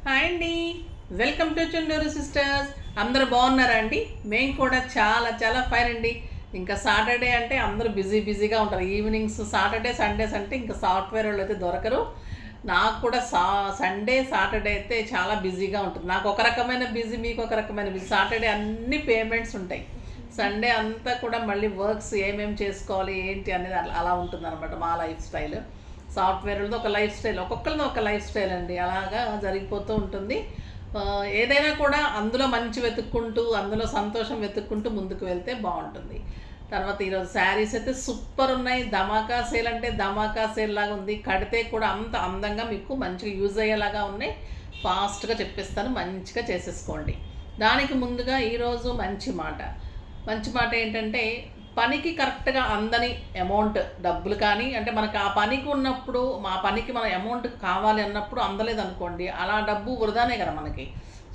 Hi అండి, welcome to Chunduru sisters. అందరూ బాగున్నారా అండి? మేము కూడా చాలా చాలా ఫైన్ అండి. ఇంకా సాటర్డే అంటే అందరూ బిజీగా ఉంటారు. ఈవినింగ్స్ సండేస్ అంటే ఇంకా సాఫ్ట్వేర్ వాళ్ళు అయితే దొరకరు. నాకు కూడా సండే సాటర్డే అయితే చాలా బిజీగా ఉంటుంది. నాకు ఒక రకమైన బిజీ, మీకు ఒక రకమైన బిజీ. సాటర్డే అన్ని పేమెంట్స్ ఉంటాయి. సండే అంతా కూడా మళ్ళీ వర్క్స్ ఏమేమి చేసుకోవాలి ఏంటి అనేది అలా ఉంటుంది అనమాట మా లైఫ్ స్టైల్. సాఫ్ట్వేర్లతో ఒక లైఫ్ స్టైల్, ఒక్కొక్కరిది ఒక లైఫ్ స్టైల్ అండి. అలాగా జరిగిపోతూ ఉంటుంది. ఏదైనా కూడా అందులో మంచి వెతుక్కుంటూ, అందులో సంతోషం వెతుక్కుంటూ ముందుకు వెళ్తే బాగుంటుంది. తర్వాత ఈరోజు శారీస్ అయితే సూపర్ ఉన్నాయి. ధమాకా సేల్ అంటే ధమాకా సేల్ లాగా ఉంది. కడితే కూడా అంత అందంగా మీకు మంచిగా యూజ్ అయ్యేలాగా ఉన్నాయి. ఫాస్ట్గా చెప్పిస్తాను, మంచిగా చేసేసుకోండి. దానికి ముందుగా ఈరోజు మంచి మాట ఏంటంటే, పనికి కరెక్ట్గా అందని అమౌంట్ డబ్బులు కానీ, అంటే మనకు ఆ పనికి ఉన్నప్పుడు మా పనికి మన అమౌంట్ కావాలి అన్నప్పుడు అందలేదు అనుకోండి, అలా డబ్బు వృధానే కదా మనకి.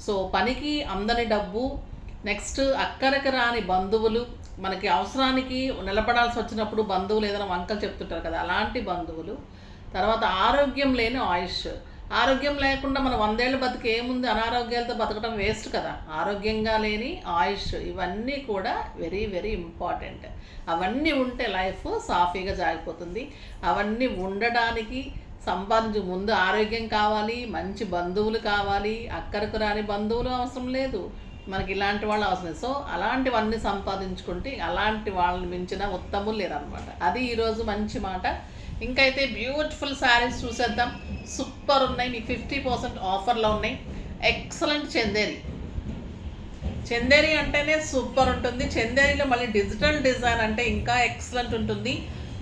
సో పనికి అందని డబ్బు, నెక్స్ట్ అక్కడికి రాని బంధువులు, మనకి అవసరానికి నిలబడాల్సి వచ్చినప్పుడు బంధువులు ఏదైనా వంకలు చెప్తుంటారు కదా, అలాంటి బంధువులు. తర్వాత ఆరోగ్యం లేని ఆయుష్. ఆరోగ్యం లేకుండా మనం 100 ఏళ్ళు బతికి ఏముంది, అనారోగ్యాలతో బతకడం వేస్ట్ కదా. ఆరోగ్యంగా లేని ఆయుష్, ఇవన్నీ కూడా వెరీ వెరీ ఇంపార్టెంట్. అవన్నీ ఉంటే లైఫ్ సాఫీగా జాగిపోతుంది. అవన్నీ ఉండడానికి సంపాదించు ముందు ఆరోగ్యం కావాలి, మంచి బంధువులు కావాలి. అక్కరకు రాని బంధువులు అవసరం లేదు, మనకి ఇలాంటి వాళ్ళు అవసరం లేదు. సో అలాంటివన్నీ సంపాదించుకుంటే అలాంటి వాళ్ళని మించిన ఉత్తములు లేరనమాట. అది ఈరోజు మంచి మాట. ఇంకైతే బ్యూటిఫుల్ శారీస్ చూసేద్దాం. సూపర్ ఉన్నాయి, మీకు 50% ఆఫర్లో ఉన్నాయి. ఎక్సలెంట్ చందేరి అంటేనే సూపర్ ఉంటుంది. చందేరిలో మళ్ళీ డిజిటల్ డిజైన్ అంటే ఇంకా ఎక్సలెంట్ ఉంటుంది.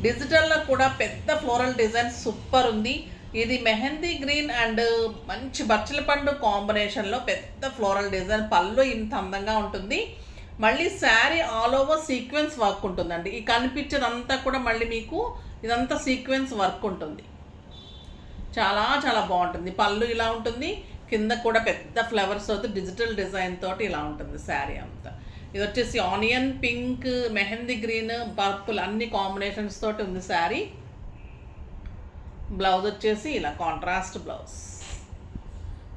డిజిటల్లో కూడా పెద్ద ఫ్లోరల్ డిజైన్ సూపర్ ఉంది. ఇది మెహందీ గ్రీన్ అండ్ మంచి బచ్చల పండు కాంబినేషన్లో పెద్ద ఫ్లోరల్ డిజైన్. పళ్ళు ఇంత అందంగా ఉంటుంది. మళ్ళీ sari all over sequence work ఉంటుందండి. ఈ కనిపించేదంతా కూడా మళ్ళీ మీకు ఇదంతా సీక్వెన్స్ వర్క్ ఉంటుంది. చాలా చాలా బాగుంటుంది. పళ్ళు ఇలా ఉంటుంది, కింద కూడా పెద్ద ఫ్లవర్స్ తోటి డిజిటల్ డిజైన్ తోటి ఇలా ఉంటుంది శారీ అంతా. ఇది వచ్చేసి onion pink, mehndi green, purple అన్ని కాంబినేషన్స్ తోటి ఉంది శారీ. బ్లౌజ్ వచ్చేసి ఇలా కాంట్రాస్ట్ బ్లౌజ్.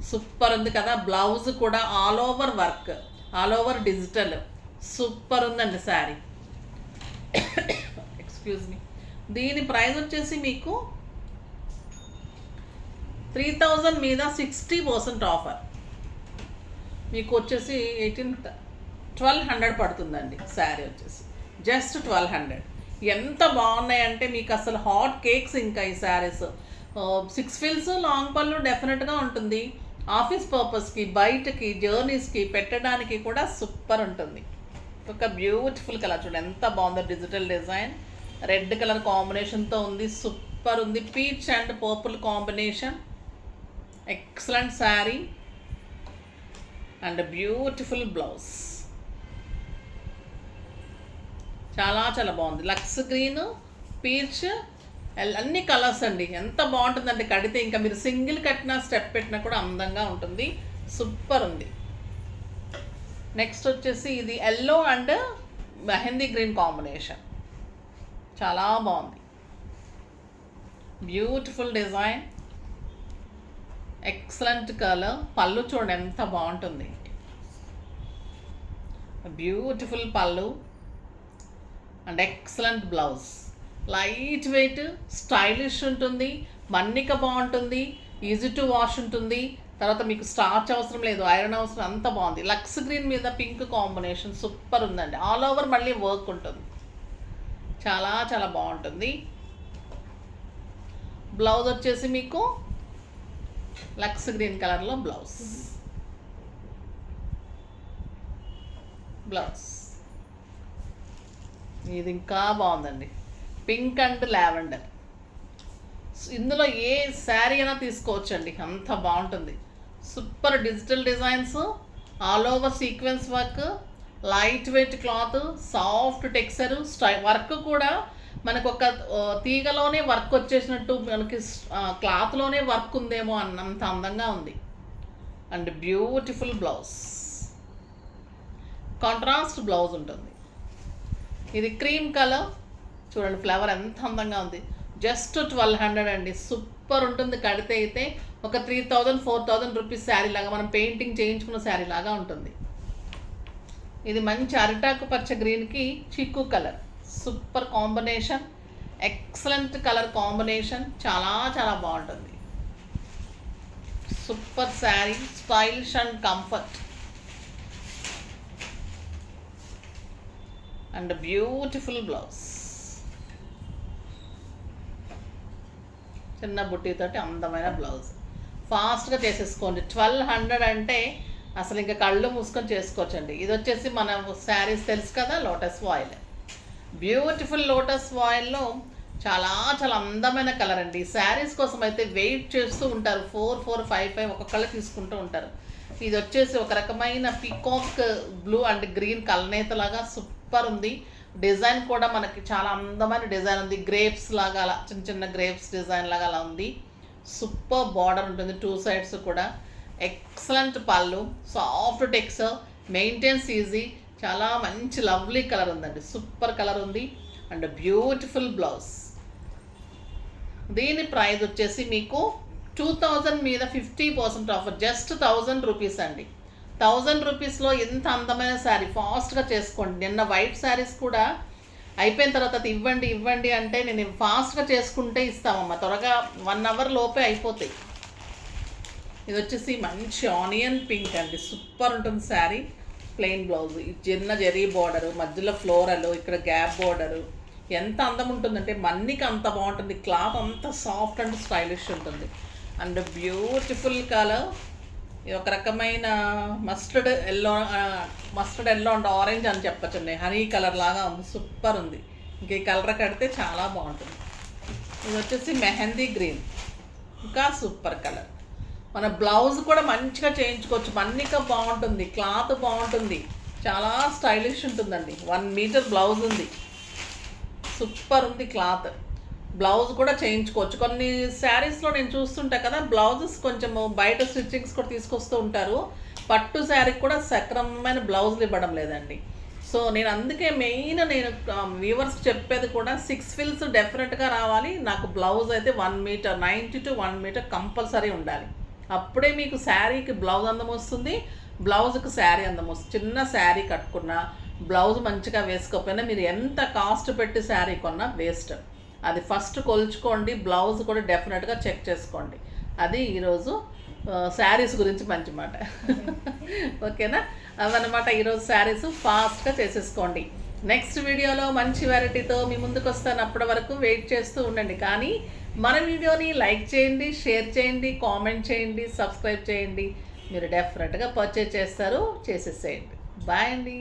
సూపర్ ఉంది కదా. బ్లౌజ్ కూడా all over work, all over digital. Super ఉందండి శారీ. Excuse me. దీని ప్రైస్ వచ్చేసి మీకు 3000 మీద 60% ఆఫర్. మీకు వచ్చేసి 1200 పడుతుందండి శారీ వచ్చేసి. జస్ట్ 1200. ఎంత బాగున్నాయంటే మీకు అసలు హాట్ కేక్స్. ఇంకా ఈ శారీస్ 6 ఫిల్స్ లాంగ్ పళ్ళు డెఫినెట్గా ఉంటుంది. ఆఫీస్ పర్పస్కి, బయటకి, జర్నీస్కి పెట్టడానికి కూడా సూపర్ ఉంటుంది. ఒక బ్యూటిఫుల్ కలర్ చూడండి ఎంత బాగుందో. డిజిటల్ డిజైన్, రెడ్ కలర్ కాంబినేషన్తో ఉంది. సూపర్ ఉంది. Peach and purple combination. Excellent sari and beautiful blouse. చాలా చాలా బాగుంది. లక్స్ గ్రీన్, పీచ్, అన్ని కలర్స్ అండి. ఎంత బాగుంటుందండి కడితే. ఇంకా మీరు సింగిల్ కట్టినా, స్టెప్ పెట్టినా కూడా అందంగా ఉంటుంది. సూపర్ ఉంది. నెక్స్ట్ వచ్చేసి ఇది yellow and mehndi green combination. చాలా బాగుంది. Beautiful design, excellent colour. పళ్ళు చూడండి ఎంత బాగుంటుంది. బ్యూటిఫుల్ పళ్ళు and excellent blouse. Light weight, stylish ఉంటుంది. మన్నిక బాగుంటుంది. ఈజీ టు వాష్ ఉంటుంది. తర్వాత మీకు స్టార్చ్ అవసరం లేదు, ఐరన్ అవసరం. అంత బాగుంది. లక్స్ గ్రీన్ మీద పింక్ కాంబినేషన్ సూపర్ ఉందండి. ఆల్ ఓవర్ మళ్ళీ వర్క్ ఉంటుంది. చాలా చాలా బాగుంటుంది. బ్లౌజ్ వచ్చేసి మీకు లక్స్ గ్రీన్ కలర్లో బ్లౌజ్. ఇది ఇంకా బాగుందండి. Pink and lavender. ఇందులో ఏ శారీ అయినా తీసుకోవచ్చండి, అంత బాగుంటుంది. Super digital designs, all over sequence work, light weight cloth, soft texture. Work కూడా మనకు ఒక తీగలోనే వర్క్ వచ్చేసినట్టు, మనకి క్లాత్లోనే వర్క్ ఉందేమో అన్నంత అందంగా ఉంది. And beautiful blouse, contrast blouse ఉంటుంది. ఇది క్రీమ్ కలర్ చూడండి. ఫ్లవర్ ఎంత అందంగా ఉంది. జస్ట్ 1200 అండి. సూపర్ సూపర్ ఉంటుంది. కడితే అయితే ఒక 3000-4000 రూపీస్ శారీ లాగా, మనం పెయింటింగ్ చేయించుకున్న శారీ లాగా ఉంటుంది. ఇది మంచి అరిటాకు పచ్చ గ్రీన్కి చిక్కు colour, super combination, excellent colour combination, చాలా చాలా బాగుంటుంది. Super sari, stylish and comfort and beautiful blouse. చిన్న బుట్టితోటి అందమైన బ్లౌజ్. ఫాస్ట్గా చేసేసుకోండి. 1200 అంటే అసలు ఇంకా కళ్ళు మూసుకొని చేసుకోవచ్చండి. ఇది వచ్చేసి మన శారీస్ తెలుసు కదా, లోటస్ వాయిల్, బ్యూటిఫుల్ లోటస్ వాయిల్లో చాలా చాలా అందమైన కలర్ అండి. శారీస్ కోసం అయితే వెయిట్ చేస్తూ ఉంటారు, 4-4-5-5 ఒక్కొక్కళ్ళు తీసుకుంటూ ఉంటారు. ఇది వచ్చేసి ఒక రకమైన పీకాక్ బ్లూ అండ్ గ్రీన్ కలనేతలాగా సూపర్ ఉంది. డిజైన్ కూడా మనకి చాలా అందమైన డిజైన్ ఉంది. గ్రేప్స్ లాగా అలా చిన్న చిన్న గ్రేప్స్ డిజైన్ లాగా అలా ఉంది. సూపర్ బార్డర్ ఉంటుంది 2 సైడ్స్ కూడా. ఎక్సలెంట్ పళ్ళు, సాఫ్ట్ టెక్స్చర్, మెయింటెన్స్ ఈజీ, చాలా మంచి లవ్లీ కలర్ ఉందండి. సూపర్ కలర్ ఉంది అండ్ బ్యూటిఫుల్ బ్లౌజ్. దీని ప్రైస్ వచ్చేసి మీకు 2000 మీద 50% ఆఫర్, జస్ట్ 1000 రూపీస్ అండి. 1000 రూపీస్లో ఎంత అందమైన శారీ, ఫాస్ట్గా చేసుకోండి. నిన్న వైట్ శారీస్ కూడా అయిపోయిన తర్వాత ఇవ్వండి అంటే నేను ఫాస్ట్గా చేసుకుంటే ఇస్తామమ్మా, త్వరగా 1 అవర్ లోపే అయిపోతాయి. ఇది వచ్చేసి మంచి ఆనియన్ పింక్ అండి, సూపర్ ఉంటుంది శారీ. ప్లెయిన్ బ్లౌజ్, చిన్న జెరీ బార్డరు, మధ్యలో ఫ్లోరల్, ఇక్కడ గ్యాప్ బార్డరు, ఎంత అందం ఉంటుందంటే మన్నికి అంత బాగుంటుంది. క్లాత్ అంత సాఫ్ట్ అండ్ స్టైలిష్ ఉంటుంది అండ్ బ్యూటిఫుల్ కలర్. ఇది ఒక రకమైన మస్టర్డ్ ఎల్లో అండ్ ఆరెంజ్ అని చెప్పచ్చండి. హనీ కలర్ లాగా ఉంది, సూపర్ ఉంది. ఇంక ఈ కలర్ కడితే చాలా బాగుంటుంది. ఇది వచ్చేసి మెహందీ గ్రీన్, ఇంకా సూపర్ కలర్. మన బ్లౌజ్ కూడా మంచిగా చేయించుకోవచ్చు, మన్నిక బాగుంటుంది, క్లాత్ బాగుంటుంది, చాలా స్టైలిష్ ఉంటుందండి. 1 మీటర్ బ్లౌజ్ ఉంది, సూపర్ ఉంది క్లాత్. బ్లౌజ్ కూడా చేయించుకోవచ్చు. కొన్ని శారీస్లో నేను చూస్తుంటా కదా, బ్లౌజెస్ కొంచెము బయట స్టిచ్చింగ్స్ కూడా తీసుకొస్తూ ఉంటారు. పట్టు శారీకి కూడా సక్రమమైన బ్లౌజులు ఇవ్వడం లేదండి. సో నేను అందుకే మెయిన్ నేను వ్యూవర్స్కి చెప్పేది కూడా 6 ఫిల్స్ డెఫినెట్గా రావాలి. నాకు బ్లౌజ్ అయితే 1 మీటర్, 90 to 1 మీటర్ కంపల్సరీ ఉండాలి. అప్పుడే మీకు శారీకి బ్లౌజ్ అందం వస్తుంది, బ్లౌజ్కి శారీ అందం వస్తుంది. చిన్న శారీ కట్టుకున్నా, బ్లౌజ్ మంచిగా వేసుకోకపోయినా మీరు ఎంత కాస్ట్ పెట్టి శారీ కొన్నా వేస్ట్. అది ఫస్ట్ కొలుచుకోండి, బ్లౌజ్ కూడా డెఫినెట్గా చెక్ చేసుకోండి. అది ఈరోజు శారీస్ గురించి మంచి మాట. ఓకేనా, అవన్నమాట ఈరోజు శారీస్. ఫాస్ట్గా చేసేసుకోండి. నెక్స్ట్ వీడియోలో మంచి వెరైటీతో మీ ముందుకు వస్తాను. అప్పటి వరకు వెయిట్ చేస్తూ ఉండండి. కానీ మన వీడియోని లైక్ చేయండి, షేర్ చేయండి, కామెంట్ చేయండి, సబ్స్క్రైబ్ చేయండి. మీరు డెఫినెట్గా పర్చేజ్ చేస్తారు, చేసేసేయండి. బాయ్ అండి.